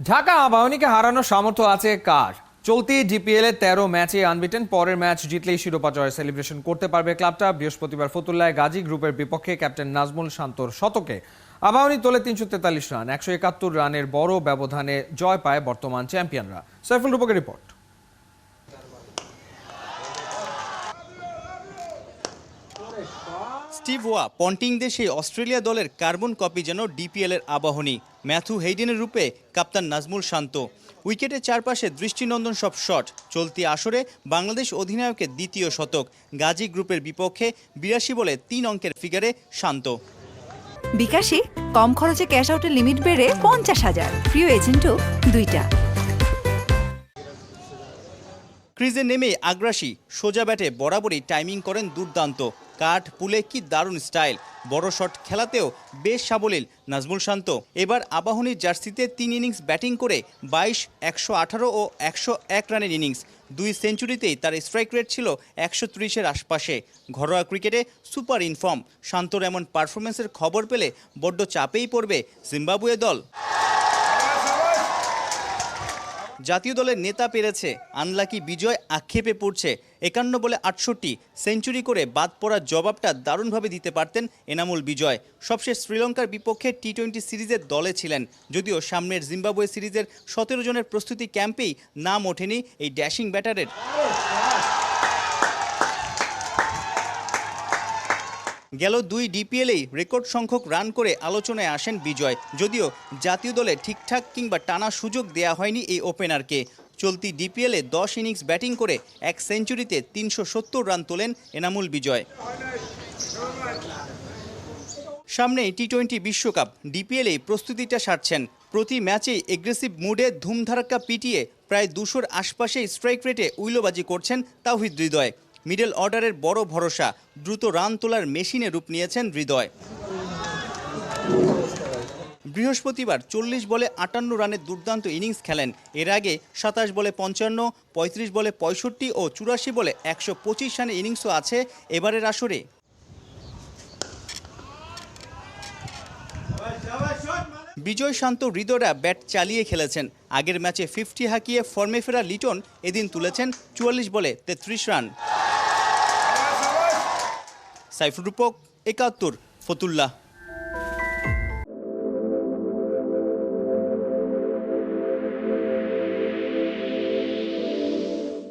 ঢাকা আবাহনীকে হারানোর সামর্থ্য আছে কার? চলতি ডিপিএল এর 13 ম্যাচে আনবিটেন, পরের ম্যাচ জিতলেই শিরোপা জয়ের সেলিব্রেশন করতে পারবে ক্লাবটা। বৃহস্পতিবার ফতুল্লায় গাজী গ্রুপের বিপক্ষে ক্যাপ্টেন নাজমুল শান্তর শতকে আবাহনী তোলে 343 রান। 171 রানের বড় ব্যবধানে জয় পায় বর্তমান চ্যাম্পিয়নরা। সাইফুল রূপকের রিপোর্ট। স্টিভ ওয়া পন্টিং দেশে অস্ট্রেলিয়া দলের কার্বন কপি যেন ডিপিএল এর আবাহনী। ম্যাথু হেইডেনের রূপে কাপ্তান নাজমুল শান্ত। উইকেটের চারপাশে দৃষ্টিনন্দন সব শট। চলতি আসরে বাংলাদেশ অধিনায়কের দ্বিতীয় শতক। গাজী গ্রুপের বিপক্ষে 82 বলে 3 অঙ্কের ফিগারে শান্ত। বিকাশে কম খরচে ক্যাশ আউটের লিমিট বেড়ে 50,000। প্রিয় এজেন্টও 2টা। ক্রিজে নেমে আগ্রাসী, সোজা ব্যাটে বরাবরই টাইমিং করেন দুর্দান্ত। কাঠ পুলে কি দারুণ স্টাইল। বড় শট খেলাতেও বেশ সাবলীল নাজমুল শান্ত। এবার আবাহনীর জার্সিতে 3 ইনিংস ব্যাটিং করে 22, 118 ও 101 রানের ইনিংস। 2 সেঞ্চুরিতেই তার স্ট্রাইক রেট ছিল 130-এর আশপাশে। ঘরোয়া ক্রিকেটে সুপার ইনফর্ম। শান্তর এমন পারফরমেন্সের খবর পেলে বড্ড চাপেই পড়বে জিম্বাবুয়ে দল। জাতীয় দলের নেতা পেরেছে, আনলাকি বিজয় আক্ষেপে পড়ছে। 51 বলে 68 সেঞ্চুরি করে বাদ পড়ার জবাবটা দারুণভাবে দিতে পারতেন এনামুল বিজয়। সবশেষ শ্রীলঙ্কার বিপক্ষে টি-20 সিরিজের দলে ছিলেন, যদিও সামনের জিম্বাবুয়ে সিরিজের 17 জনের প্রস্তুতি ক্যাম্পেই নাম ওঠেনি এই ড্যাশিং ব্যাটারের। গেল 2 ডিপিএলেই রেকর্ড সংখ্যক রান করে আলোচনায় আসেন বিজয়, যদিও জাতীয় দলে ঠিকঠাক কিংবা টানা সুযোগ দেয়া হয়নি এই ওপেনারকে। চলতি ডিপিএলে 10 ইনিংস ব্যাটিং করে 1 সেঞ্চুরিতে 370 রান তোলেন এনামুল বিজয়। সামনে টি-20 বিশ্বকাপ, ডিপিএলেই প্রস্তুতিটা সারছেন। প্রতি ম্যাচেই এগ্রেসিভ মুডে ধুমধারাক্কা পিটিয়ে প্রায় 200-র আশপাশে স্ট্রাইক রেটে উইলোবাজি করছেন তাওহিদ হৃদয়। মিডল অর্ডারের বড় ভরসা, দ্রুত রান তোলার মেশিনে রূপ নিয়েছেন হৃদয়। বৃহস্পতিবার 40 বলে 58 রানের দুর্দান্ত ইনিংস খেলেন। এর আগে 27 বলে 55, 35 বলে 65 ও 84 বলে 125 রানের ইনিংসও আছে এবারের আসরে। বিজয় শান্ত হৃদয়রা ব্যাট চালিয়ে খেলেছেন। আগের ম্যাচে 50 হাঁকিয়ে ফর্মে ফেরা লিটন এদিন তুলেছেন 44 বলে 33 রান। সাইফুল রূপক, 71, ফতুল্লা।